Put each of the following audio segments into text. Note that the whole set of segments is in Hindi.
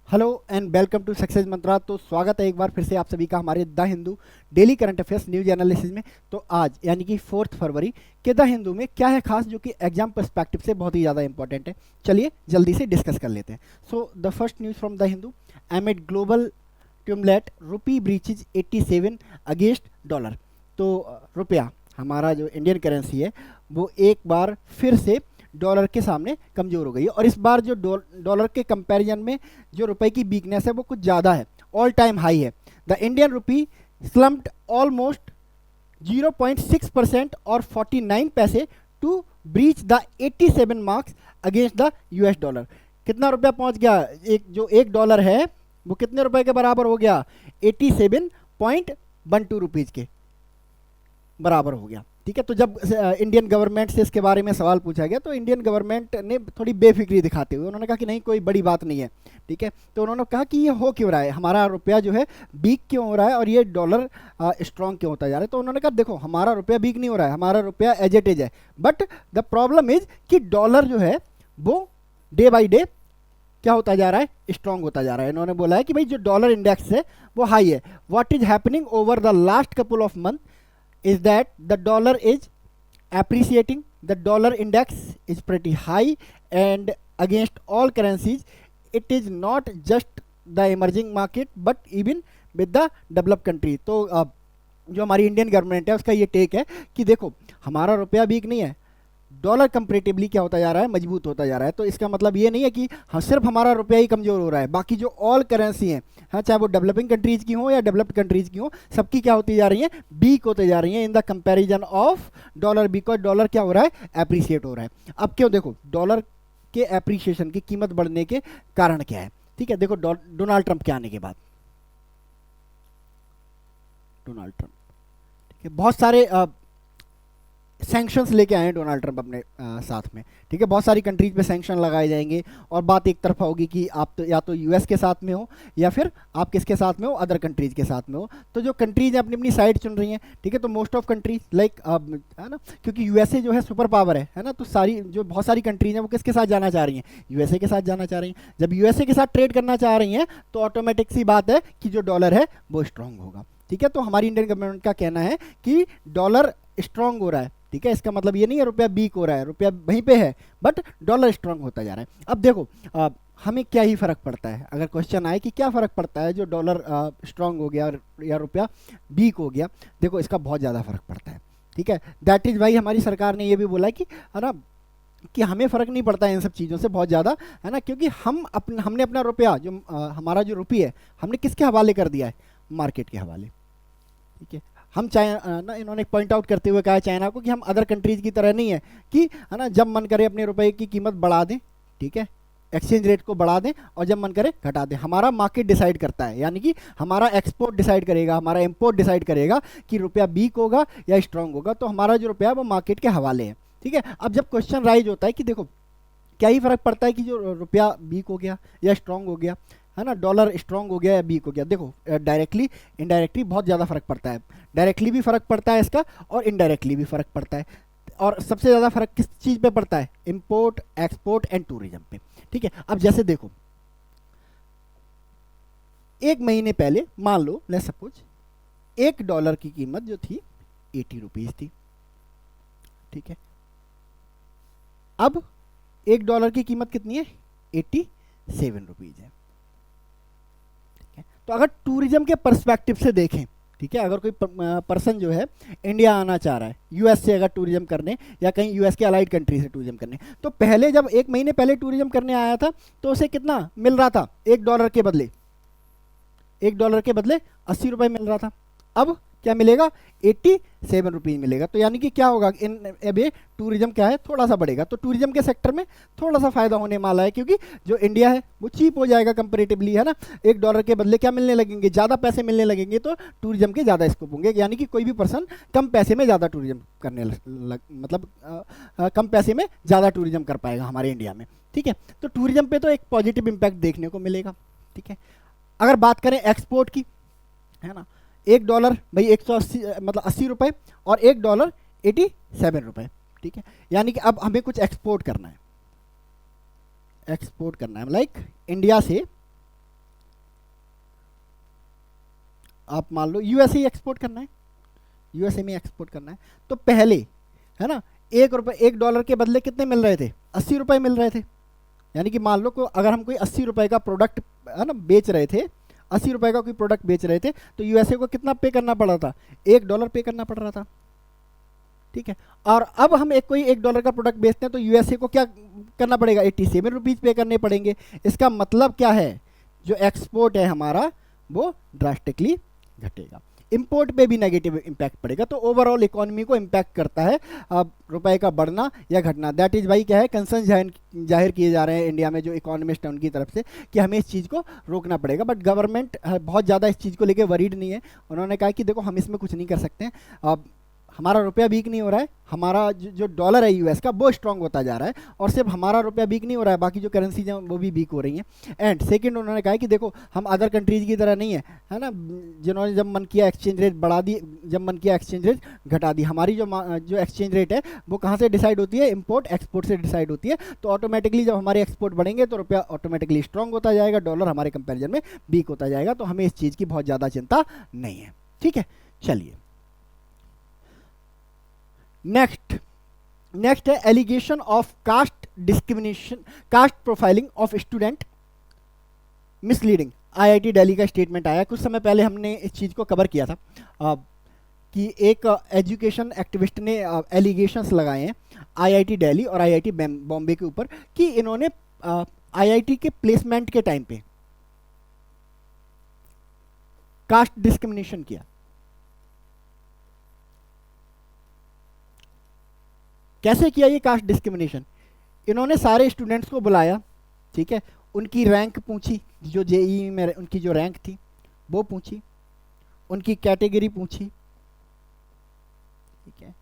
Hello and welcome to success mantra. तो स्वागत है एक बार फिर से आप सभी का हमारे the Hindu daily current affairs news analysis में। तो आज यानी कि 4 फरवरी के द हिंदू में क्या है खास जो कि एग्जाम पर्सपेक्टिव से बहुत ही ज़्यादा इंपॉर्टेंट है। चलिए जल्दी से डिस्कस कर लेते हैं। So the first news from the Hindu, amid global tumult rupee breaches 87 against dollar. तो रुपया हमारा जो इंडियन करेंसी है वो एक बार फिर से डॉलर के सामने कमज़ोर हो गई है और इस बार जो डॉलर के कंपैरिजन में जो रुपए की वीकनेस है वो कुछ ज़्यादा है, ऑल टाइम हाई है। The Indian rupee slumped almost 0.6% और 49 पैसे to breach the 87 marks against the US dollar. कितना रुपया पहुंच गया? एक डॉलर है वो कितने रुपए के बराबर हो गया? 87.12 रुपीज़ के बराबर हो गया। ठीक है, तो जब इंडियन गवर्नमेंट से इसके बारे में सवाल पूछा गया तो इंडियन गवर्नमेंट ने थोड़ी बेफिक्री दिखाते हुए उन्होंने कहा कि नहीं कोई बड़ी बात नहीं है। ठीक है, तो उन्होंने कहा कि ये हो क्यों रहा है, हमारा रुपया जो है वीक क्यों हो रहा है और ये डॉलर स्ट्रांग क्यों होता जा रहा है। तो उन्होंने कहा देखो हमारा रुपया वीक नहीं हो रहा है, हमारा रुपया एज इट इज है, बट द प्रॉब्लम इज कि डॉलर जो है वो डे बाई डे क्या होता जा रहा है, स्ट्रांग होता जा रहा है। इन्होंने बोला है कि भाई जो डॉलर इंडेक्स है वो हाई है। What is happening over the last couple of month is that the dollar is appreciating, the dollar index is pretty high and against all currencies it is not just the emerging market but even with the developed country। तो जो हमारी इंडियन गवर्नमेंट है उसका ये टेक है कि देखो हमारा रुपया वीक नहीं है, डॉलर कंपेरेटिवली क्या होता जा रहा है, मजबूत होता जा रहा है। तो इसका मतलब ये नहीं है कि हाँ सिर्फ हमारा रुपया ही कमज़ोर हो रहा है, बाकी जो ऑल करेंसी हैं, हाँ चाहे वो डेवलपिंग कंट्रीज़ की हो या डेवलप्ड कंट्रीज़ की हो, सबकी क्या होती जा रही हैं, वीक होते जा रही हैं in the comparison of dollar, because dollar क्या हो रहा है, एप्रिशिएट हो रहा है। अब क्यों, देखो डॉलर के एप्रिसिएशन की कीमत बढ़ने के कारण क्या है। ठीक है, देखो डोनाल्ड ट्रंप के आने के बाद, डोनाल्ड ट्रंप ठीक है बहुत सारे सैंक्शंस लेके आए हैं डोनाल्ड ट्रंप अपने साथ में। ठीक है, बहुत सारी कंट्रीज पे सैंक्शन लगाए जाएंगे और बात एक तरफा होगी कि आप तो या तो यूएस के साथ में हो या फिर आप किसके साथ में हो, अदर कंट्रीज के साथ में हो। तो जो कंट्रीज हैं अपनी अपनी साइड चुन रही हैं। ठीक है, तो मोस्ट ऑफ कंट्रीज लाइक है ना, क्योंकि यूएसए जो है सुपर पावर है ना, तो सारी जो बहुत सारी कंट्रीज हैं वो किसके साथ जाना चाह रही हैं, यूएसए के साथ जाना चाह रही हैं। जब यूएसए के साथ ट्रेड करना चाह रही हैं तो ऑटोमेटिक सी बात है कि जो डॉलर है वो स्ट्रांग होगा। ठीक है, तो हमारी इंडियन गवर्नमेंट का कहना है कि डॉलर स्ट्रांग हो रहा है। ठीक है, इसका मतलब ये नहीं है रुपया वीक हो रहा है, रुपया वहीं पे है बट डॉलर स्ट्रांग होता जा रहा है। अब देखो हमें क्या ही फर्क पड़ता है, अगर क्वेश्चन आए कि क्या फ़र्क पड़ता है जो डॉलर स्ट्रांग हो गया या रुपया वीक हो गया, देखो इसका बहुत ज़्यादा फर्क पड़ता है। ठीक है, दैट इज़ वाई हमारी सरकार ने ये भी बोला कि है ना कि हमें फ़र्क नहीं पड़ता है इन सब चीज़ों से बहुत ज़्यादा, है ना, क्योंकि हमने अपना रुपया जो हमारा जो रुपये है हमने किसके हवाले कर दिया है, मार्केट के हवाले। ठीक है, हम चाइना ना, इन्होंने पॉइंट आउट करते हुए कहा है चाइना को कि हम अदर कंट्रीज़ की तरह नहीं है कि है ना जब मन करे अपने रुपए की कीमत बढ़ा दें, ठीक है, एक्सचेंज रेट को बढ़ा दें और जब मन करे घटा दें। हमारा मार्केट डिसाइड करता है, यानी कि हमारा एक्सपोर्ट डिसाइड करेगा, हमारा इंपोर्ट डिसाइड करेगा कि रुपया वीक होगा या स्ट्रांग होगा। तो हमारा जो रुपया है वो मार्केट के हवाले है। ठीक है, अब जब क्वेश्चन राइज होता है कि देखो क्या ही फ़र्क पड़ता है कि जो रुपया वीक हो गया या स्ट्रांग हो गया, है ना, डॉलर स्ट्रांग हो गया या वीक हो गया। देखो डायरेक्टली इनडायरेक्टली बहुत ज़्यादा फ़र्क पड़ता है, डायरेक्टली भी फ़र्क पड़ता है इसका और इनडायरेक्टली भी फ़र्क पड़ता है। और सबसे ज़्यादा फ़र्क किस चीज़ पे पड़ता है, इंपोर्ट, एक्सपोर्ट एंड टूरिज्म पे। ठीक है, अब जैसे देखो एक महीने पहले मान लो लेट्स सपोज $1 की कीमत जो थी 80 रुपीज़ थी। ठीक है, अब $1 की कीमत कितनी है, 87 रुपीज़ है। तो अगर टूरिज्म के पर्सपेक्टिव से देखें, ठीक है, अगर कोई पर्सन जो है इंडिया आना चाह रहा है यूएस से अगर टूरिज्म करने या कहीं यूएस के अलाइड कंट्री से टूरिज्म करने, तो पहले जब एक महीने पहले टूरिज्म करने आया था तो उसे कितना मिल रहा था, $1 के बदले, $1 के बदले 80 रुपये मिल रहा था। अब क्या मिलेगा, 87 रुपीज़ मिलेगा। तो यानी कि क्या होगा, इन अब ये टूरिज्म क्या है थोड़ा सा बढ़ेगा, तो टूरिज्म के सेक्टर में थोड़ा सा फ़ायदा होने वाला है क्योंकि जो इंडिया है वो चीप हो जाएगा कंपेरेटिवली, है ना। $1 के बदले क्या मिलने लगेंगे, ज़्यादा पैसे मिलने लगेंगे, तो टूरिज्म के ज़्यादा स्कोप होंगे, यानी कि कोई भी पर्सन कम पैसे में ज़्यादा टूरिज्म करने मतलब कम पैसे में ज़्यादा टूरिज्म कर पाएगा हमारे इंडिया में। ठीक है, तो टूरिज्म पे तो एक पॉजिटिव इम्पैक्ट देखने को मिलेगा। ठीक है, अगर बात करें एक्सपोर्ट की, है ना, $1 भाई 180 मतलब 80 रुपये और $1 87 रुपये। ठीक है, यानी कि अब हमें कुछ एक्सपोर्ट करना है लाइक इंडिया से, है ना, 1 डॉलर के बदले 80 रुपये, 1 डॉलर के बदले 87 रुपये, 1 डॉलर के बदले 87 रुपये। ठीक है, अब हमें कुछ एक्सपोर्ट करना है, आप मान लो यूएसए एक्सपोर्ट करना है, यूएसए में एक्सपोर्ट करना है, तो पहले है ना 1 रुपये, $1 के बदले कितने मिल रहे थे, 80 रुपये मिल रहे थे। यानी कि मान लो को अगर हम कोई 80 रुपये का प्रोडक्ट है ना बेच रहे थे, 80 रुपये का कोई प्रोडक्ट बेच रहे थे, तो यूएसए को कितना पे करना पड़ रहा था, $1 पे करना पड़ रहा था। ठीक है, और अब हम कोई $1 का प्रोडक्ट बेचते हैं तो यूएसए को क्या करना पड़ेगा, 87 रुपीज़ पे करने पड़ेंगे। इसका मतलब क्या है, जो एक्सपोर्ट है हमारा वो ड्रास्टिकली घटेगा। इंपोर्ट पे भी नेगेटिव इम्पैक्ट पड़ेगा, तो ओवरऑल इकोनॉमी को इम्पैक्ट करता है रुपए का बढ़ना या घटना। दैट इज भाई क्या है, कंसर्न जाहिर किए जा रहे हैं इंडिया में जो इकोनॉमिस्ट है उनकी तरफ से कि हमें इस चीज़ को रोकना पड़ेगा। बट गवर्नमेंट बहुत ज़्यादा इस चीज़ को लेकर वरीड नहीं है। उन्होंने कहा कि देखो हम इसमें कुछ नहीं कर सकते हैं, हमारा रुपया वीक नहीं हो रहा है, हमारा जो डॉलर है यूएस का वो स्ट्रांग होता जा रहा है, और सिर्फ हमारा रुपया वीक नहीं हो रहा है, बाकी जो करेंसीज हैं वो भी वीक हो रही हैं। एंड सेकंड उन्होंने कहा कि देखो हम अदर कंट्रीज की तरह नहीं है ना, जिन्होंने जब मन किया एक्सचेंज रेट बढ़ा दी, जब मन किया एक्सचेंज रेट घटा दी। हमारी जो एक्सचेंज रेट है वो कहाँ से डिसाइड होती है, इम्पोर्ट एक्सपोर्ट से डिसाइड होती है। तो ऑटोमेटिकली जब हमारे एक्सपोर्ट बढ़ेंगे तो रुपया ऑटोमेटिकली स्ट्रांग होता जाएगा, डॉलर हमारे कंपेरिजन में वीक होता जाएगा। तो हमें इस चीज़ की बहुत ज़्यादा चिंता नहीं है। ठीक है, चलिए नेक्स्ट है allegation of caste discrimination, caste profiling of student misleading. IIT Delhi का स्टेटमेंट आया कुछ समय पहले, हमने इस चीज़ को कवर किया था कि एक एजुकेशन एक्टिविस्ट ने एलिगेशंस लगाए हैं आईआईटी दिल्ली और आईआईटी बॉम्बे के ऊपर कि इन्होंने आईआईटी के प्लेसमेंट के टाइम पे कास्ट डिस्क्रिमिनेशन किया। कैसे किया ये कास्ट डिस्क्रिमिनेशन, इन्होंने सारे स्टूडेंट्स को बुलाया, ठीक है, उनकी रैंक पूछी, जो जेईई में उनकी जो रैंक थी वो पूछी, उनकी कैटेगरी पूछी, ठीक है,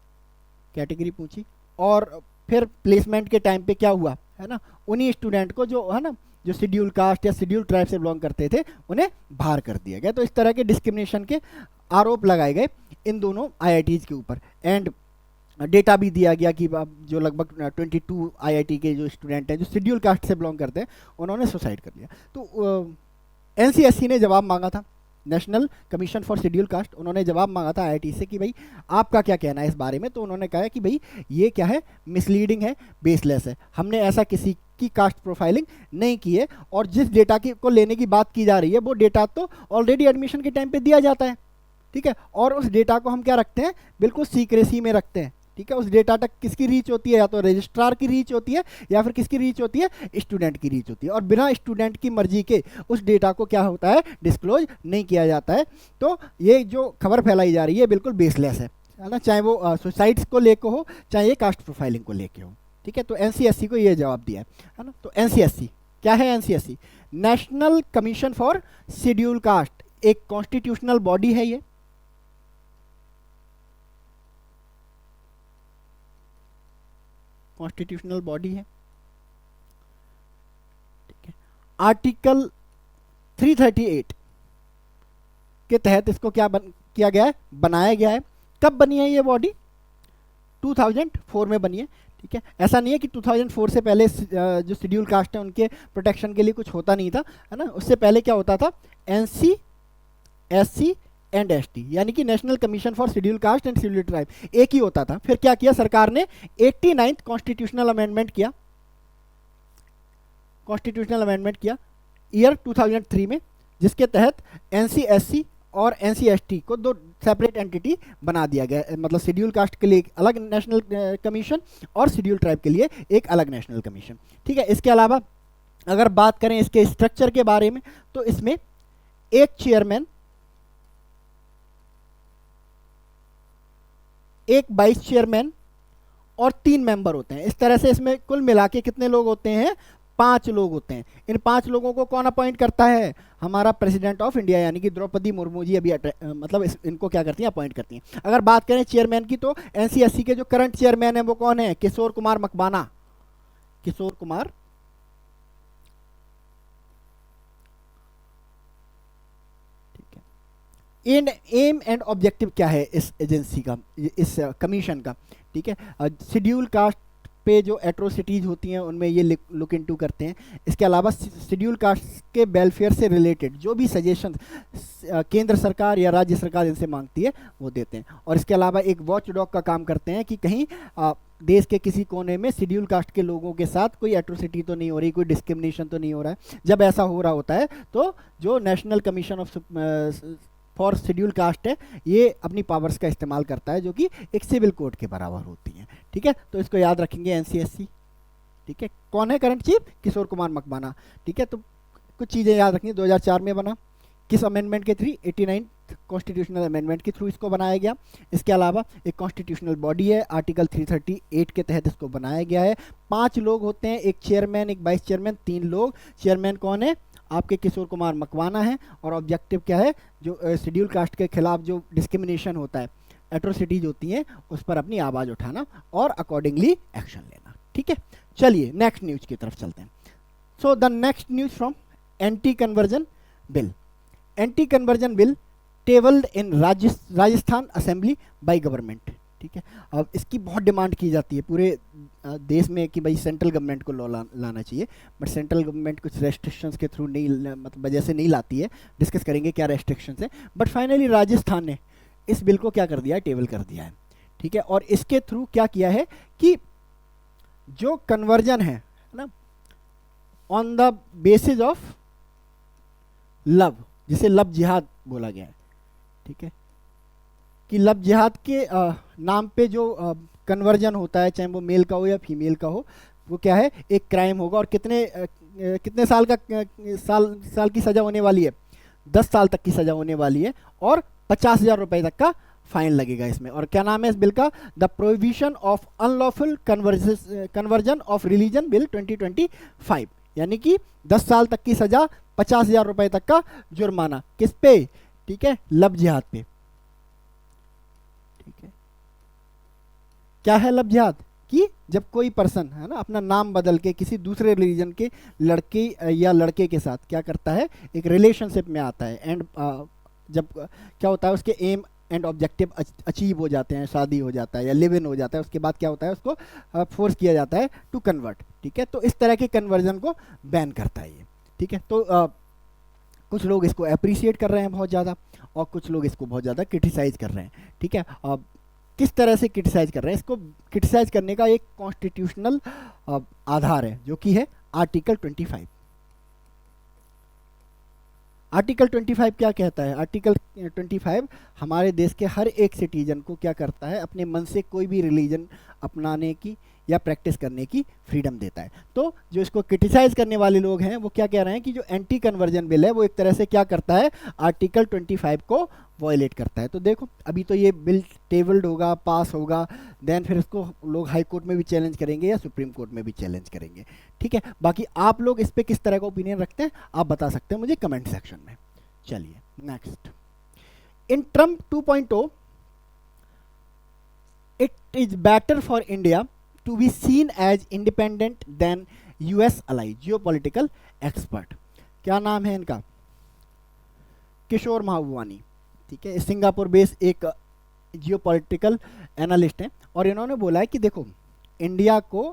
कैटेगरी पूछी, और फिर प्लेसमेंट के टाइम पे क्या हुआ है ना, उन्हीं स्टूडेंट को जो है ना जो शेड्यूल कास्ट या शेड्यूल ट्राइब से बिलोंग करते थे उन्हें बाहर कर दिया गया। तो इस तरह के डिस्क्रिमिनेशन के आरोप लगाए गए इन दोनों आईआईटीज़ के ऊपर। एंड डेटा भी दिया गया कि जो लगभग 22 आईआईटी के जो स्टूडेंट हैं जो शेड्यूल कास्ट से बिलोंग करते हैं उन्होंने सुसाइड कर लिया। तो एनसीएससी ने जवाब मांगा था, national commission for schedule caste, उन्होंने जवाब मांगा था आईआईटी से कि भाई आपका क्या कहना है इस बारे में। तो उन्होंने कहा कि भाई ये क्या है, मिसलीडिंग है, बेसलेस है, हमने ऐसा किसी की कास्ट प्रोफाइलिंग नहीं की है, और जिस डेटा की को लेने की बात की जा रही है वो डेटा तो ऑलरेडी एडमिशन के टाइम पे दिया जाता है, ठीक है, और उस डेटा को हम क्या रखते हैं, बिल्कुल सीक्रेसी में रखते हैं, ठीक है। उस डेटा तक किसकी रीच होती है, या तो रजिस्ट्रार की रीच होती है या फिर किसकी रीच होती है, स्टूडेंट की रीच होती है, और बिना स्टूडेंट की मर्जी के उस डेटा को क्या होता है, डिस्क्लोज नहीं किया जाता है। तो ये जो खबर फैलाई जा रही है बिल्कुल बेसलेस है ना, चाहे वो सुसाइड्स को लेकर हो, चाहे ये कास्ट प्रोफाइलिंग को लेके हो, ठीक है। तो एनसीएससी को ये जवाब दिया है ना। तो एनसीएससी क्या है, NCSC national commission for schedule caste, एक कॉन्स्टिट्यूशनल बॉडी है, ये कॉन्स्टिट्यूशनल बॉडी है, ठीक है। आर्टिकल 338 के तहत इसको क्या किया गया है, बनाया गया है। कब बनी है ये बॉडी, 2004 में बनी है, ठीक है। ऐसा नहीं है कि 2004 से पहले जो शेड्यूल कास्ट है उनके प्रोटेक्शन के लिए कुछ होता नहीं था, है ना। उससे पहले क्या होता था, एनसी, एससी एंड एसटी, यानी कि national commission for schedule caste and schedule tribe, एक ही होता था। फिर क्या किया सरकार ने, 89th कॉन्स्टिट्यूशनल अमेंडमेंट किया, कॉन्स्टिट्यूशनल अमेंडमेंट किया ईयर 2003 में, जिसके तहत एनसीएससी और एनसीएसटी को दो सेपरेट एंटिटी बना दिया गया, मतलब शेड्यूल कास्ट के लिए एक अलग नेशनल कमीशन और शेड्यूल ट्राइब के लिए एक अलग नेशनल कमीशन, ठीक है। इसके अलावा अगर बात करें इसके स्ट्रक्चर के बारे में, तो इसमें एक चेयरमैन, एक वाइस चेयरमैन और 3 मेंबर होते हैं। इस तरह से इसमें कुल मिला के कितने लोग होते हैं, 5 लोग होते हैं। इन 5 लोगों को कौन अपॉइंट करता है, हमारा प्रेसिडेंट ऑफ इंडिया यानी कि द्रौपदी मुर्मू जी अभी मतलब इनको क्या करती हैं, अपॉइंट करती हैं। अगर बात करें चेयरमैन की, तो एनसीएससी के जो करंट चेयरमैन है वो कौन है, Kishore Kumar मकबाना, Kishore Kumar M and objective क्या है इस एजेंसी का, इस कमीशन का, ठीक है। शेड्यूल कास्ट पे जो एट्रोसिटीज़ होती हैं उनमें ये लुक इनटू करते हैं। इसके अलावा शेड्यूल कास्ट के वेलफेयर से रिलेटेड जो भी सजेशन केंद्र सरकार या राज्य सरकार इनसे मांगती है वो देते हैं। और इसके अलावा एक वॉच डॉग का काम करते हैं कि कहीं देश के किसी कोने में शेड्यूल कास्ट के लोगों के साथ कोई एट्रोसिटी तो नहीं हो रही, कोई डिस्क्रिमिनेशन तो नहीं हो रहा है। जब ऐसा हो रहा होता है तो जो national commission of for schedule caste है ये अपनी पावर्स का इस्तेमाल करता है, जो कि एक सिविल कोर्ट के बराबर होती हैं। ठीक है, तो इसको याद रखेंगे एनसीएससी। ठीक है, कौन है करंट चीफ? किशोर कुमार मकवाना। ठीक है, तो कुछ चीज़ें याद रखनी। 2004 में बना, किस अमेंडमेंट के थ्रू? 89 कॉन्स्टिट्यूशनल अमेंडमेंट के थ्रू इसको बनाया गया। इसके अलावा एक कॉन्स्टिट्यूशनल बॉडी है, आर्टिकल 338 के तहत इसको बनाया गया है। 5 लोग होते हैं, एक चेयरमैन, एक वाइस चेयरमैन, 3 लोग। चेयरमैन कौन है? आपके किशोर कुमार मकवाना है। और ऑब्जेक्टिव क्या है? जो शेड्यूल कास्ट के खिलाफ जो डिस्क्रिमिनेशन होता है, एट्रोसिटीज होती हैं, उस पर अपनी आवाज़ उठाना और अकॉर्डिंगली एक्शन लेना। ठीक है, चलिए नेक्स्ट न्यूज़ की तरफ चलते हैं। So the next news from anti conversion bill. Anti conversion bill tabled in Rajasthan assembly by government. ठीक है, अब इसकी बहुत डिमांड की जाती है पूरे देश में कि भाई सेंट्रल गवर्नमेंट को लॉ लाना चाहिए, बट सेंट्रल गवर्नमेंट कुछ रेस्ट्रिक्शंस के थ्रू नहीं, मतलब वजह से नहीं लाती है। डिस्कस करेंगे क्या रेस्ट्रिक्शंस है, बट फाइनली राजस्थान ने इस बिल को क्या कर दिया है? टेबल कर दिया है। ठीक है, और इसके थ्रू क्या किया है कि जो कन्वर्जन है ना, on the basis of love, जिसे लव जिहाद बोला गया है। ठीक है, कि लव जिहाद के नाम पे जो कन्वर्जन होता है, चाहे वो मेल का हो या फीमेल का हो, वो क्या है? एक क्राइम होगा। और कितने साल की सज़ा होने वाली है? 10 साल तक की सज़ा होने वाली है और 50,000 रुपये तक का फाइन लगेगा इसमें। और क्या नाम है इस बिल का? The prohibition of unlawful conversion of religion bill 2025। यानी कि 10 साल तक की सज़ा, 50,000 रुपये तक का जुर्माना। किस पे? ठीक है, लव जिहाद पे। ठीक है, क्या है लव जिहाद? कि जब कोई पर्सन है ना अपना नाम बदल के किसी दूसरे रिलीजन के लड़के या लड़के के साथ क्या करता है? एक रिलेशनशिप में आता है, एंड जब क्या होता है उसके एम एंड ऑब्जेक्टिव अचीव हो जाते हैं, शादी हो जाता है या लिव इन हो जाता है, उसके बाद क्या होता है? उसको फोर्स किया जाता है टू कन्वर्ट। ठीक है, तो इस तरह के कन्वर्जन को बैन करता है ये। ठीक है, तो कुछ लोग इसको अप्रिशिएट कर रहे हैं बहुत ज़्यादा, और कुछ लोग इसको बहुत ज़्यादा क्रिटिसाइज कर रहे हैं। ठीक है, किस तरह से क्रिटिसाइज कर रहे हैं? इसको क्रिटिसाइज करने का एक कॉन्स्टिट्यूशनल आधार है, जो कि है आर्टिकल 25। आर्टिकल 25 क्या कहता है? आर्टिकल 25 हमारे देश के हर एक सिटीजन को क्या करता है? अपने मन से कोई भी रिलीजन अपनाने की या प्रैक्टिस करने की फ्रीडम देता है। तो जो इसको क्रिटिसाइज करने वाले लोग हैं वो क्या कह रहे हैं कि जो एंटी कन्वर्जन बिल है वो एक तरह से क्या करता है? आर्टिकल 25 को वॉयलेट करता है। तो देखो, अभी तो ये बिल टेबल्ड होगा, पास होगा, देन फिर इसको लोग हाई कोर्ट में भी चैलेंज करेंगे या सुप्रीम कोर्ट में भी चैलेंज करेंगे। ठीक है, बाकी आप लोग इस पर किस तरह का ओपिनियन रखते हैं आप बता सकते हैं मुझे कमेंट सेक्शन में। चलिए next, in Trump 2.0 it is better for India to be seen as independent than US ally, geopolitical expert. क्या नाम है इनका? किशोर महाबुवानी। ठीक है, सिंगापुर बेस्ड एक जियोपॉलिटिकल एनालिस्ट हैं, और इन्होंने बोला है कि देखो इंडिया को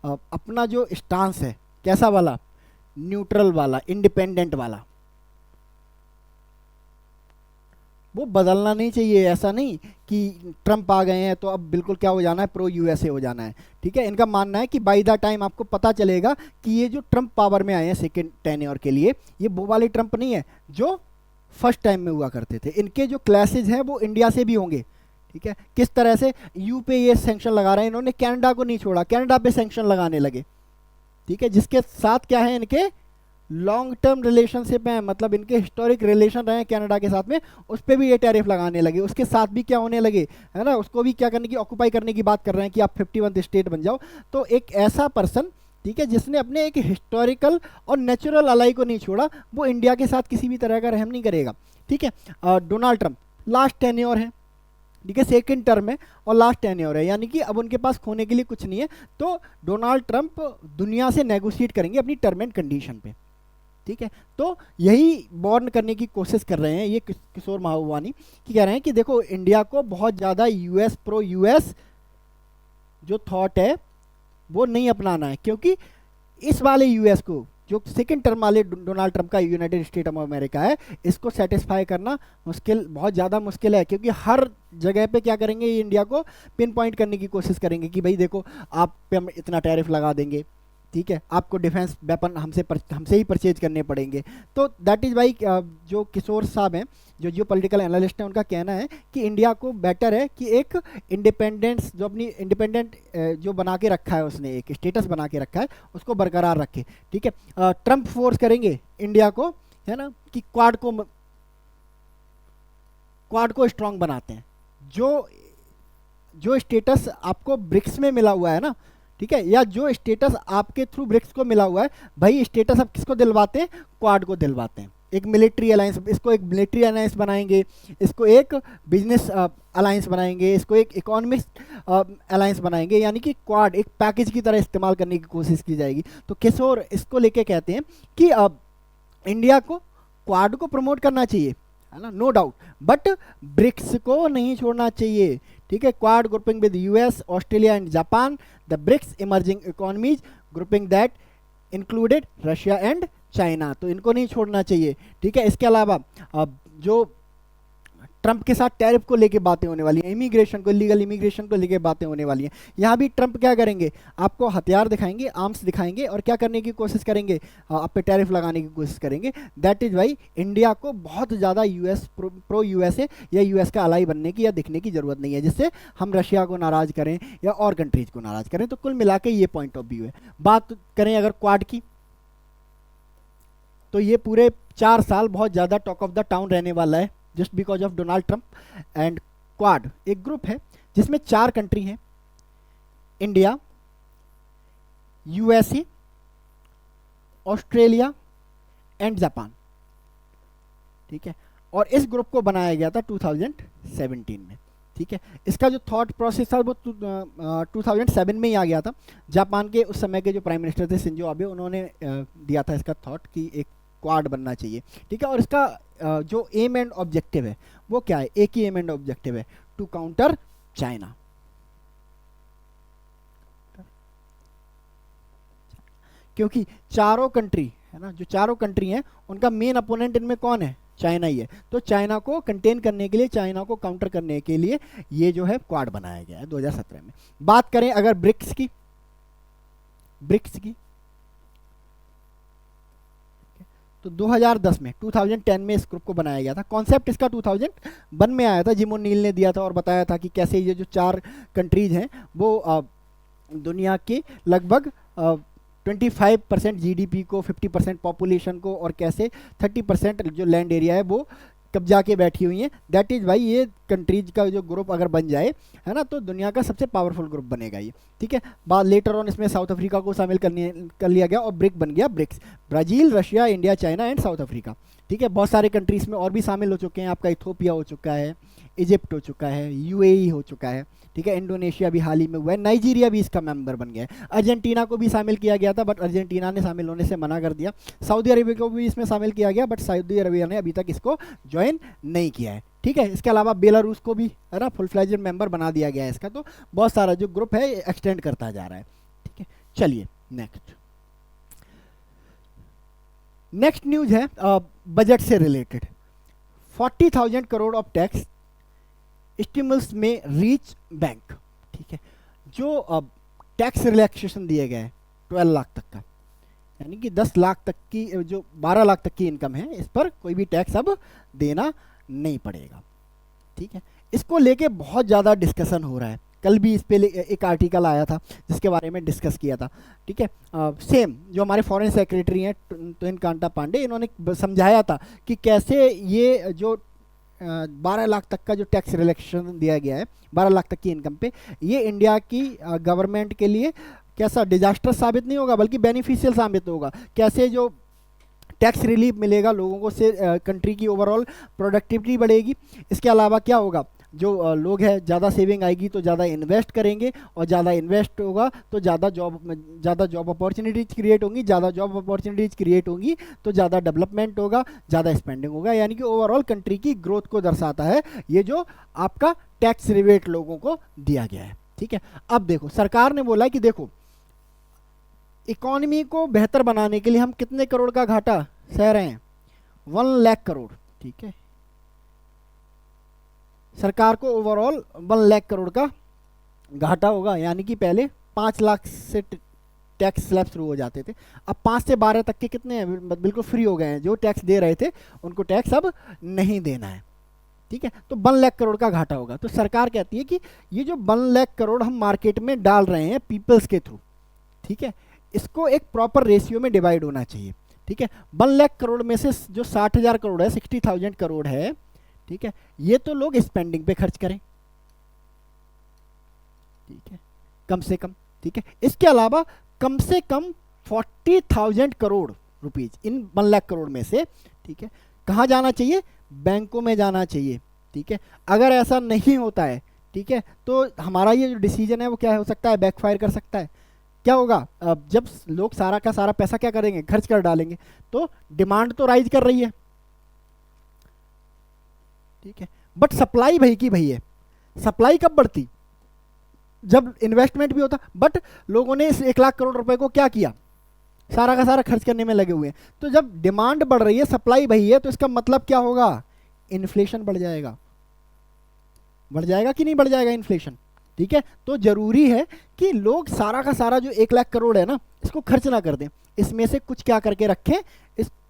अपना जो स्टांस है कैसा वाला? न्यूट्रल वाला, इंडिपेंडेंट वाला, वो बदलना नहीं चाहिए। ऐसा नहीं कि ट्रम्प आ गए हैं तो अब बिल्कुल क्या हो जाना है? प्रो यूएसए हो जाना है। ठीक है, इनका मानना है कि बाय द टाइम आपको पता चलेगा कि ये जो ट्रम्प पावर में आए हैं सेकेंड टेन्योर के लिए, ये वो वाले ट्रम्प नहीं है जो फर्स्ट टाइम में हुआ करते थे। इनके जो क्लासेज हैं वो इंडिया से भी होंगे। ठीक है, किस तरह से? यू पे ये सैंक्शन लगा रहे हैं, इन्होंने कनाडा को नहीं छोड़ा, कनाडा पे सैंक्शन लगाने लगे। ठीक है, जिसके साथ क्या है? इनके लॉन्ग टर्म रिलेशनशिप है, मतलब इनके हिस्टोरिक रिलेशन रहे हैं कनाडा के साथ में, उस पर भी ये टैरिफ लगाने लगे। उसके साथ भी क्या होने लगे है ना, उसको भी क्या करने की, ऑक्यूपाई करने की बात कर रहे हैं कि आप 51 स्टेट बन जाओ। तो एक ऐसा पर्सन, ठीक है, जिसने अपने एक हिस्टोरिकल और नेचुरल अलाई को नहीं छोड़ा, वो इंडिया के साथ किसी भी तरह का रहम नहीं करेगा। ठीक है, डोनाल्ड ट्रंप लास्ट टेन्योर है, ठीक है, सेकेंड टर्म है और लास्ट टेन्योर है, यानी कि अब उनके पास खोने के लिए कुछ नहीं है। तो डोनाल्ड ट्रंप दुनिया से नेगोशिएट करेंगे अपनी टर्म एंड कंडीशन पे। ठीक है, तो यही बॉर्न करने की कोशिश कर रहे हैं ये किशोर महाबुवानी, कि कह रहे हैं कि देखो इंडिया को बहुत ज़्यादा यूएस प्रो यूएस जो थॉट है वो नहीं अपनाना है, क्योंकि इस वाले यूएस को, जो सेकंड टर्म वाले डोनाल्ड ट्रंप का यूनाइटेड स्टेट ऑफ अमेरिका है, इसको सेटिस्फाई करना मुश्किल, बहुत ज़्यादा मुश्किल है। क्योंकि हर जगह पे क्या करेंगे, ये इंडिया को पिन पॉइंट करने की कोशिश करेंगे कि भाई देखो आप पे हम इतना टैरिफ लगा देंगे, ठीक है, आपको डिफेंस वेपन हमसे ही परचेज करने पड़ेंगे। तो दैट इज़ वाई जो किशोर साहब हैं, जो पॉलिटिकल एनालिस्ट हैं, उनका कहना है कि इंडिया को बेटर है कि एक इंडिपेंडेंस, जो अपनी इंडिपेंडेंट जो बना के रखा है, उसने एक स्टेटस बना के रखा है, उसको बरकरार रखे। ठीक है, ट्रंप फोर्स करेंगे इंडिया को, है ना, कि क्वाड को स्ट्रांग बनाते हैं। जो स्टेटस आपको ब्रिक्स में मिला हुआ है ना, ठीक है, या जो स्टेटस आपके थ्रू ब्रिक्स को मिला हुआ है, भाई स्टेटस आप किसको दिलवाते हैं, क्वाड को दिलवाते हैं। एक मिलिट्री अलायंस, इसको एक मिलिट्री अलायंस बनाएंगे, इसको एक बिजनेस अलायंस बनाएंगे, इसको एक इकोनॉमिक अलायंस बनाएंगे, यानी कि क्वाड एक पैकेज की तरह इस्तेमाल करने की कोशिश की जाएगी। तो किशोर इसको लेके कहते हैं कि इंडिया को क्वाड को प्रमोट करना चाहिए, है ना, नो डाउट, बट ब्रिक्स को नहीं छोड़ना चाहिए। ठीक है, Quad grouping with US, Australia and Japan, the BRICS emerging economies grouping that included Russia and China, तो इनको नहीं छोड़ना चाहिए। ठीक है, इसके अलावा जो ट्रंप के साथ टैरिफ को लेके बातें होने वाली हैं, इमिग्रेशन को, लीगल इमिग्रेशन को लेके बातें होने वाली हैं, यहाँ भी ट्रंप क्या करेंगे, आपको हथियार दिखाएंगे, आर्म्स दिखाएंगे, और क्या करने की कोशिश करेंगे, आप पे टैरिफ लगाने की कोशिश करेंगे। दैट इज वाई इंडिया को बहुत ज़्यादा यूएस प्रो यूएसए या यूएस का अलाई बनने की या दिखने की ज़रूरत नहीं है, जिससे हम रशिया को नाराज़ करें या और कंट्रीज को नाराज़ करें। तो कुल मिला के ये पॉइंट ऑफ व्यू है। बात करें अगर क्वाड की, तो ये पूरे 4 साल बहुत ज़्यादा टॉक ऑफ द टाउन रहने वाला है, just because of Donald Trump. And quad एक ग्रुप है जिसमें 4 कंट्री हैं, India, USA, Australia and Japan. ठीक है, और इस ग्रुप को बनाया गया था 2017 में। ठीक है, इसका जो थॉट प्रोसेस था वो 2007 में ही आ गया था। जापान के उस समय के जो प्राइम मिनिस्टर थे शिंजो आबे, उन्होंने दिया था इसका थॉट कि एक क्वाड बनना चाहिए। ठीक है, और इसका जो एम एंड ऑब्जेक्टिव है वो क्या है, एक ही एम एंड ऑब्जेक्टिव है, टू काउंटर चाइना। क्योंकि चारों कंट्री है ना, जो चारों कंट्री हैं, उनका मेन अपोनेंट इनमें कौन है, चाइना ही है। तो चाइना को कंटेन करने के लिए, चाइना को काउंटर करने के लिए ये जो है क्वाड बनाया गया है 2017 में। बात करें अगर ब्रिक्स की, तो 2010 में 2010 में इस ग्रुप को बनाया गया था। कॉन्सेप्ट इसका 2001 में आया था, जिम ओ'नील ने दिया था और बताया था कि कैसे ये जो 4 कंट्रीज हैं वो दुनिया के लगभग 25% जीडीपी को, 50% पॉपुलेशन को, और कैसे 30% जो लैंड एरिया है वो कब्जा के बैठी हुई हैं। दैट इज़ भाई ये कंट्रीज का जो ग्रुप अगर बन जाए, है ना, तो दुनिया का सबसे पावरफुल ग्रुप बनेगा ये। ठीक है, बाद लेटर ऑन इसमें साउथ अफ्रीका को शामिल कर लिया गया और ब्रिक बन गया BRICS, Brazil, Russia, India, China and South Africa. ठीक है, बहुत सारे कंट्रीज में और भी शामिल हो चुके हैं, आपका इथोपिया हो चुका है, इजिप्ट हो चुका है, यूएई हो चुका है। ठीक है, इंडोनेशिया भी हाल ही में हुआ है, नाइजीरिया भी इसका मेंबर बन गया है, अर्जेंटीना को भी शामिल किया गया था बट अर्जेंटीना ने शामिल होने से मना कर दिया, सऊदी अरेबिया को भी इसमें शामिल किया गया बट सऊदी अरेबिया ने अभी तक इसको ज्वाइन नहीं किया है। ठीक है, इसके अलावा बेलारूस को भी, है ना, फुल फ्लेज्ड मेंबर बना दिया गया है इसका। तो बहुत सारा जो ग्रुप है एक्सटेंड करता जा रहा है। ठीक है, चलिए नेक्स्ट न्यूज है बजट से related. 40,000 crore of tax stimulus में रीच बैंक। ठीक है, जो टैक्स रिलैक्सेशन दिए गए हैं 12 लाख तक का, यानी कि 10 लाख तक की, जो 12 लाख तक की इनकम है, इस पर कोई भी टैक्स अब देना नहीं पड़ेगा। ठीक है, इसको लेके बहुत ज़्यादा डिस्कशन हो रहा है। कल भी इस पे एक आर्टिकल आया था जिसके बारे में डिस्कस किया था। ठीक है, सेम जो हमारे फॉरेन सेक्रेटरी हैं तुहिन कांता पांडे, इन्होंने समझाया था कि कैसे ये जो 12 लाख तक का जो टैक्स रिलैक्सेशन दिया गया है 12 लाख तक की इनकम पे, ये इंडिया की गवर्नमेंट के लिए कैसा डिजास्टर साबित नहीं होगा बल्कि बेनिफिशियल साबित होगा। कैसे जो टैक्स रिलीफ मिलेगा लोगों को, से कंट्री की ओवरऑल प्रोडक्टिविटी बढ़ेगी। इसके अलावा क्या होगा, जो लोग हैं ज़्यादा सेविंग आएगी तो ज़्यादा इन्वेस्ट करेंगे, और ज़्यादा इन्वेस्ट होगा तो ज़्यादा जॉब अपॉर्चुनिटीज़ क्रिएट होंगी, ज़्यादा जॉब अपॉर्चुनिटीज़ क्रिएट होंगी तो ज़्यादा डेवलपमेंट होगा, ज़्यादा स्पेंडिंग होगा, यानी कि ओवरऑल कंट्री की ग्रोथ को दर्शाता है ये जो आपका टैक्स रिबेट लोगों को दिया गया है। ठीक है, अब देखो सरकार ने बोला कि देखो इकोनॉमी को बेहतर बनाने के लिए हम कितने करोड़ का घाटा सह रहे हैं? 1 लाख करोड़। ठीक है, सरकार को ओवरऑल 1 लाख करोड़ का घाटा होगा, यानी कि पहले 5 लाख से टैक्स स्लैब शुरू हो जाते थे, अब 5 से 12 तक के कितने हैं, बिल्कुल फ्री हो गए हैं। जो टैक्स दे रहे थे उनको टैक्स अब नहीं देना है। ठीक है, तो 1 लाख करोड़ का घाटा होगा। तो सरकार कहती है कि ये जो 1 लाख करोड़ हम मार्केट में डाल रहे हैं पीपल्स के थ्रू, ठीक है, इसको एक प्रॉपर रेशियो में डिवाइड होना चाहिए। ठीक है, 1 लाख करोड़ में से जो 60,000 करोड़ है, 60,000 करोड़ है, ठीक है, ये तो लोग स्पेंडिंग पे खर्च करें, ठीक है, कम से कम। ठीक है, इसके अलावा कम से कम 40,000 करोड़ रुपीज इन 1 लाख करोड़ में से, ठीक है, कहाँ जाना चाहिए? बैंकों में जाना चाहिए। ठीक है, अगर ऐसा नहीं होता है, ठीक है, तो हमारा ये जो डिसीजन है वो क्या हो सकता है? बैकफायर कर सकता है। क्या होगा? अब जब लोग सारा का सारा पैसा क्या करेंगे? खर्च कर डालेंगे, तो डिमांड तो राइज कर रही है, ठीक है, बट सप्लाई भाई की भाई है। सप्लाई कब बढ़ती? जब इन्वेस्टमेंट भी होता। बट लोगों ने इस 1 लाख करोड़ रुपए को क्या किया? सारा का सारा खर्च करने में लगे हुए हैं। तो जब डिमांड बढ़ रही है, सप्लाई बढ़ी है, तो इसका मतलब क्या होगा? इन्फ्लेशन बढ़ जाएगा। बढ़ जाएगा कि नहीं बढ़ जाएगा इन्फ्लेशन? ठीक है, तो जरूरी है कि लोग सारा का सारा जो 1 लाख करोड़ है ना, इसको खर्च ना कर दें। इसमें से कुछ क्या करके रखें,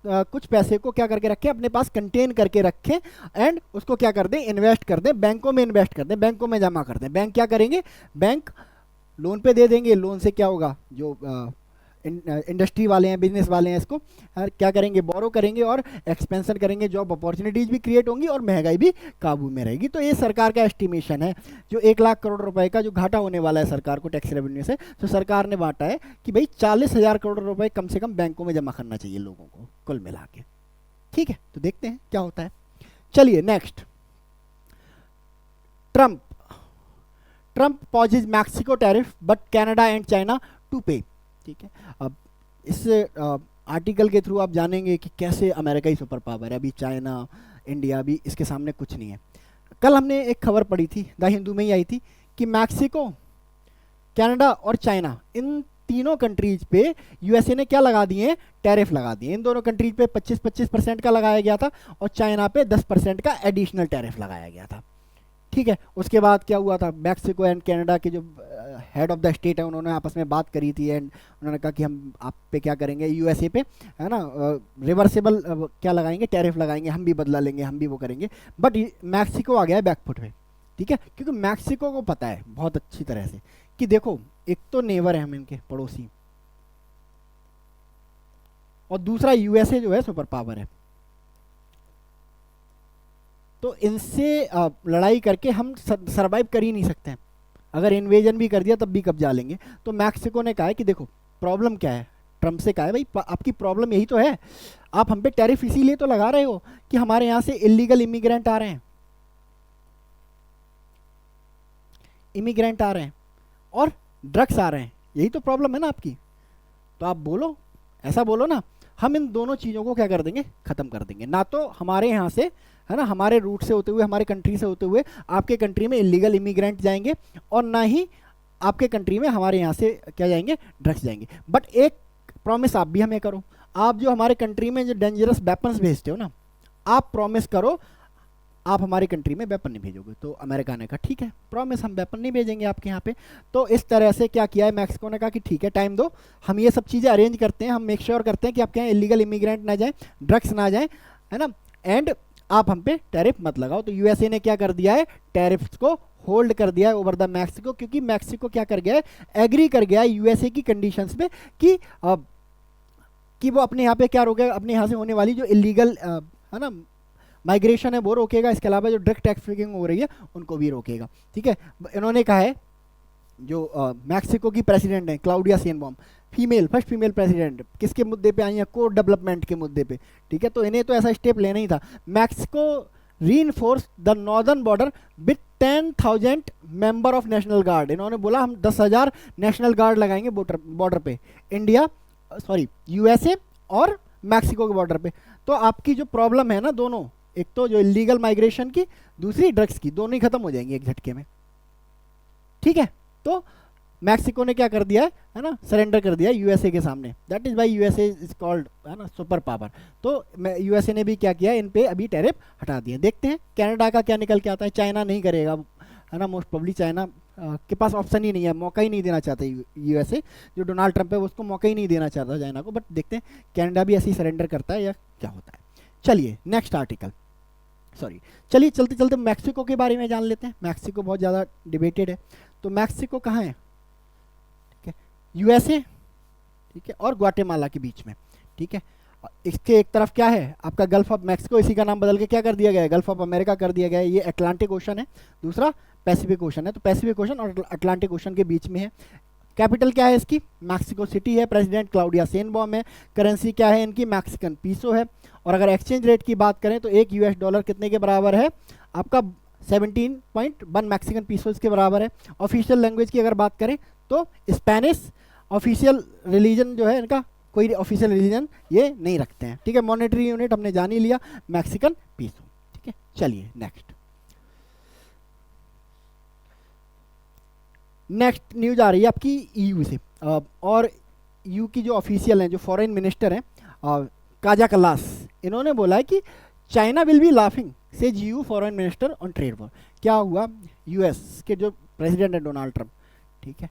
कुछ पैसे को क्या करके रखें, अपने पास कंटेन करके रखें, एंड उसको क्या कर दें? इन्वेस्ट कर दें, बैंकों में इन्वेस्ट कर दें, बैंकों में जमा कर दें। बैंक क्या करेंगे? बैंक लोन पे दे देंगे। लोन से क्या होगा? जो इंडस्ट्री वाले हैं, बिजनेस वाले हैं, इसको क्या करेंगे? बोरो करेंगे और एक्सपेंशन करेंगे, जॉब अपॉर्चुनिटीज भी क्रिएट होंगी और महंगाई भी काबू में रहेगी। तो ये सरकार का एस्टिमेशन है। जो 1 लाख करोड़ रुपए का जो घाटा होने वाला है सरकार को टैक्स रेवेन्यू से, तो सरकार ने बांटा है कि भाई 40,000 करोड़ रुपए कम से कम बैंकों में जमा करना चाहिए लोगों को, कुल मिला के। ठीक है, तो देखते हैं क्या होता है। चलिए next, Trump pauses Mexico tariff but Canada and China to pay. ठीक है, अब इस आर्टिकल के थ्रू आप जानेंगे कि कैसे अमेरिका ही सुपर पावर है, अभी चाइना, इंडिया भी इसके सामने कुछ नहीं है। कल हमने एक खबर पढ़ी थी, द हिंदू में ही आई थी, कि मैक्सिको, कनाडा और चाइना, इन तीनों कंट्रीज पे यूएसए ने क्या लगा दिए? टैरिफ लगा दिए। इन दोनों कंट्रीज पे 25% का लगाया गया था और चाइना पे 10% का एडिशनल टैरिफ लगाया गया था। ठीक है, उसके बाद क्या हुआ था? मैक्सिको एंड कनाडा के जो हेड ऑफ द स्टेट है, उन्होंने आपस में बात करी थी एंड उन्होंने कहा कि हम आप पे क्या करेंगे, यूएसए पे, है ना, रिवर्सेबल क्या लगाएंगे? टैरिफ लगाएंगे, हम भी बदला लेंगे, हम भी वो करेंगे। बट मैक्सिको आ गया है बैकफुट में। ठीक है, क्योंकि मैक्सिको को पता है बहुत अच्छी तरह से कि देखो, एक तो नेबर है हम इनके पड़ोसी, और दूसरा यूएसए जो है सुपर पावर है। तो इनसे लड़ाई करके हम सरवाइव कर ही नहीं सकते हैं। अगर इन्वेजन भी कर दिया तब भी कब्जा लेंगे। तो मैक्सिको ने कहा है कि देखो प्रॉब्लम क्या है, ट्रम्प से कहा है भाई आपकी प्रॉब्लम यही तो है, आप हम पे टैरिफ इसीलिए तो लगा रहे हो कि हमारे यहाँ से इलीगल इमिग्रेंट आ रहे हैं, और ड्रग्स आ रहे हैं, यही तो प्रॉब्लम है ना आपकी। तो आप बोलो, ऐसा बोलो ना, हम इन दोनों चीज़ों को क्या कर देंगे? ख़त्म कर देंगे। ना तो हमारे यहाँ से, है ना, हमारे रूट से होते हुए, हमारे कंट्री से होते हुए आपके कंट्री में इलीगल इमिग्रेंट जाएंगे, और ना ही आपके कंट्री में हमारे यहाँ से क्या जाएंगे? ड्रग्स जाएंगे। बट एक प्रॉमिस आप भी हमें करो, आप जो हमारे कंट्री में जो डेंजरस वेपन्स भेजते हो ना, आप प्रॉमिस करो आप हमारी कंट्री में वेपन नहीं भेजोगे। तो अमेरिका ने कहा ठीक है, प्रॉमिस, हम वेपन नहीं भेजेंगे आपके यहाँ पे। तो इस तरह से क्या किया है, मैक्सिको ने कहा कि ठीक है, टाइम दो, हम ये सब चीज़ें अरेंज करते हैं, हम मेक श्योर करते हैं कि आपके यहाँ इलीगल इमिग्रेंट ना जाए, ड्रग्स ना जाए, है ना, एंड आप हम पे टैरिफ मत लगाओ। तो यूएसए ने क्या कर दिया है? टैरिफ्स को होल्ड कर दिया है ओवर द मैक्सिको, क्योंकि मैक्सिको क्या कर गया है? एग्री कर गया है यूएसए की कंडीशंस पे कि वो अपने यहाँ पे क्या रोकेगा, अपने यहाँ से होने वाली जो इलीगल, है ना, माइग्रेशन है वो रोकेगा, इसके अलावा जो ड्रग ट्रैफिकिंग हो रही है उनको भी रोकेगा। ठीक है, इन्होंने कहा है, जो मैक्सिको की प्रेसिडेंट है Claudia Sheinbaum, first female president, किसके मुद्दे पे आई है? कोड डेवलपमेंट के मुद्दे पे। ठीक है, तो इन्हें तो ऐसा स्टेप लेना ही था। Mexico reinforce the northern border with 10,000 member of national guard. इन्होंने बोला हम 10,000 नेशनल गार्ड लगाएंगे बॉर्डर पे, यूएसए और मैक्सिको के बॉर्डर पे। तो आपकी जो प्रॉब्लम है ना, दोनों, एक तो जो इलीगल माइग्रेशन की, दूसरी ड्रग्स की, दोनों ही खत्म हो जाएंगी एक झटके में। ठीक है, तो मैक्सिको ने क्या कर दिया है ना, सरेंडर कर दिया यूएसए के सामने। That is why USA is called, है ना, सुपर पावर। तो यूएसए ने भी क्या किया, इन पे अभी टैरिफ हटा दिए। देखते हैं कनाडा का क्या निकल के आता है। चाइना नहीं करेगा, है ना, मोस्ट प्रोबब्ली चाइना के पास ऑप्शन ही नहीं है, मौका ही नहीं देना चाहते यूएसए, जो डोनाल्ड ट्रंप है वो उसको मौका ही नहीं देना चाहता चाइना को। बट देखते हैं कनाडा भी ऐसे ही सरेंडर करता है या क्या होता है। चलिए नेक्स्ट आर्टिकल, सॉरी, चलिए चलते चलते मैक्सिको के बारे में जान लेते हैं। मैक्सिको बहुत ज़्यादा डिबेटेड है। तो मैक्सिको कहाँ है, ठीक है, यूएसए, ठीक है, और ग्वाटेमाला के बीच में, ठीक है। इसके एक तरफ क्या है आपका गल्फ ऑफ मैक्सिको, इसी का नाम बदल के क्या कर दिया गया है, गल्फ ऑफ अमेरिका कर दिया गया है। ये अटलांटिक ओशन है, दूसरा पैसिफिक ओशन है। तो पैसिफिक ओशन और अटलांटिक ओशन के बीच में है। कैपिटल क्या है इसकी, मैक्सिको सिटी है। प्रेसिडेंट क्लाउडिया शेनबॉम है। करेंसी क्या है इनकी, मैक्सिकन पीसो है। और अगर एक्सचेंज रेट की बात करें तो एक यूएस डॉलर कितने के बराबर है आपका, 17.1 मैक्सिकन पीसोज के बराबर है। ऑफिशियल लैंग्वेज की अगर बात करें तो स्पेनिश। ऑफिशियल रिलीजन जो है इनका, कोई ऑफिशियल रिलीजन ये नहीं रखते हैं, ठीक है। मॉनेटरी यूनिट हमने जान ही लिया, मैक्सिकन पीसो, ठीक है। चलिए नेक्स्ट न्यूज आ रही है आपकी ईयू से। और ईयू की जो ऑफिशियल हैं, जो फॉरेन मिनिस्टर हैं, काजा कलास, इन्होंने बोला है कि China will be laughing says EU foreign minister on trade war. क्या हुआ, यूएस के जो प्रेसिडेंट है डोनाल्ड ट्रंप, ठीक है,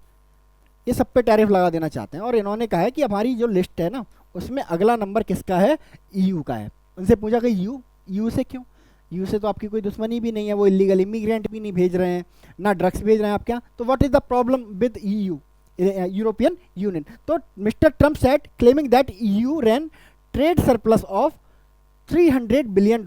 ये सब पे टैरिफ लगा देना चाहते हैं। और इन्होंने कहा है कि हमारी जो लिस्ट है ना, उसमें अगला नंबर किसका है, ईयू का है। उनसे पूछा कि यू से क्यों, यू से तो आपकी कोई दुश्मनी भी नहीं है, वो इलीगल इमिग्रेंट भी नहीं भेज रहे हैं, ना ड्रग्स भेज रहे हैं आप, क्या, तो what is the problem with EU, European Union. तो mister Trump said claiming that EU ran trade surplus of $300 billion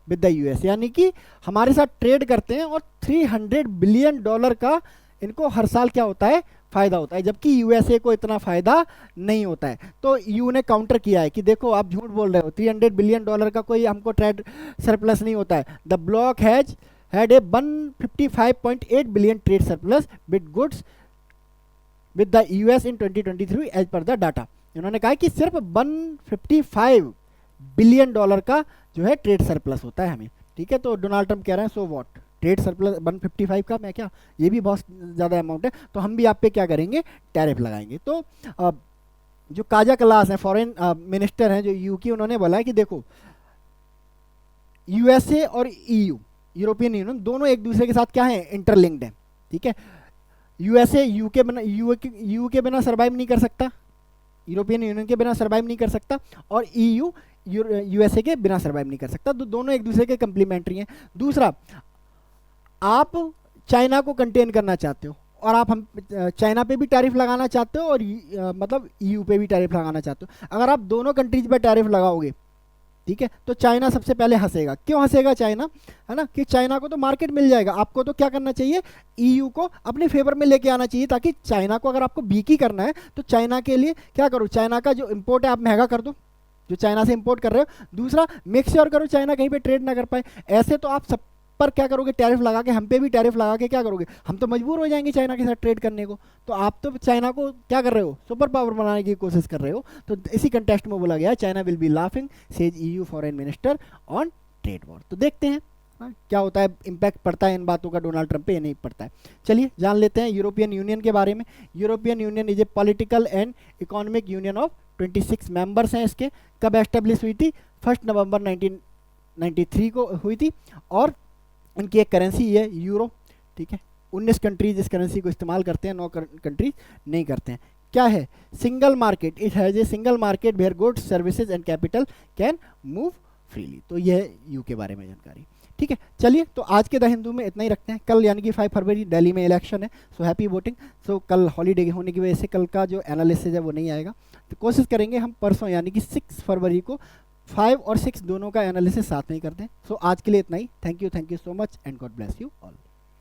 with the US, यानी कि हमारे साथ ट्रेड करते हैं और $300 बिलियन का इनको हर साल क्या होता है, फायदा होता है, जबकि यूएसए को इतना फायदा नहीं होता है। तो यू ने काउंटर किया है कि देखो आप झूठ बोल रहे हो, $300 बिलियन का कोई हमको ट्रेड सरप्लस नहीं होता है। The bloc had a 155.8 billion trade surplus with goods with the US in 2023 as per the data. इन्होंने कहा कि सिर्फ $155 बिलियन का जो है ट्रेड सरप्लस होता है हमें, ठीक है। तो डोनाल्ड ट्रंप कह रहे हैं सो व्हाट, ट्रेड सरप्लस 155 का, मैं क्या, ये भी बहुत ज़्यादा अमाउंट है, तो हम भी आप पे क्या करेंगे, टैरिफ लगाएंगे। तो जो काजा कलास है, फॉरेन मिनिस्टर हैं जो यू की, उन्होंने बोला है कि देखो यूएसए और ईयू, यूरोपियन यूनियन, दोनों एक दूसरे के साथ क्या है, इंटरलिंक्ड है, ठीक है। यूएसए यू के बिना सर्वाइव नहीं कर सकता, यूरोपियन यूनियन के बिना सर्वाइव नहीं कर सकता, और ईयू यूएसए के बिना सर्वाइव नहीं कर सकता। तो दोनों एक दूसरे के कंप्लीमेंट्री हैं। दूसरा, आप चाइना को कंटेन करना चाहते हो और आप हम चाइना पे भी टैरिफ लगाना चाहते हो और मतलब ईयू पे भी टैरिफ लगाना चाहते हो। अगर आप दोनों कंट्रीज पे टैरिफ लगाओगे, ठीक है, तो चाइना सबसे पहले हंसेगा। क्यों हंसेगा चाइना, है ना, कि चाइना को तो मार्केट मिल जाएगा। आपको तो क्या करना चाहिए, ईयू को अपने फेवर में लेके आना चाहिए, ताकि चाइना को, अगर आपको बीकी करना है तो चाइना के लिए क्या करो, चाइना का जो इम्पोर्ट है आप महंगा कर दो, जो चाइना से इंपोर्ट कर रहे हो। दूसरा, मेक श्योर करो चाइना कहीं पे ट्रेड ना कर पाए। ऐसे तो आप सब पर क्या करोगे, टैरिफ लगा के, हम पे भी टैरिफ लगा के क्या करोगे, हम तो मजबूर हो जाएंगे चाइना के साथ ट्रेड करने को। तो आप तो चाइना को क्या कर रहे हो, सुपर पावर बनाने की कोशिश कर रहे हो। तो इसी कंटेस्ट में बोला गया China will be laughing says EU foreign minister on trade war. तो देखते हैं क्या होता है, इंपैक्ट पड़ता है इन बातों का डोनाल्ड ट्रंप पे, ये नहीं पड़ता है। चलिए जान लेते हैं यूरोपियन यूनियन के बारे में। European union is a political and economic union of 26 members हैं इसके। कब एस्टेब्लिश हुई थी, 1 नवंबर 1993 को हुई थी। और इनकी एक करेंसी है यूरो, ठीक है। 19 कंट्रीज इस करेंसी को इस्तेमाल करते हैं, 9 कंट्रीज नहीं करते हैं। क्या है, single market, it has a single market where goods services and capital can move freely. तो यह है यू के बारे में जानकारी, ठीक है। चलिए, तो आज के द हिंदू में इतना ही रखते हैं। कल यानी कि 5 फरवरी दिल्ली में इलेक्शन है, सो हैप्पी वोटिंग। सो कल हॉलीडे होने की वजह से कल का जो एनालिसिस है वो नहीं आएगा, तो कोशिश करेंगे हम परसों यानी कि 6 फरवरी को 5 और 6 दोनों का एनालिसिस साथ में ही करते हैं। सो आज के लिए इतना ही। Thank you so much and God bless you all.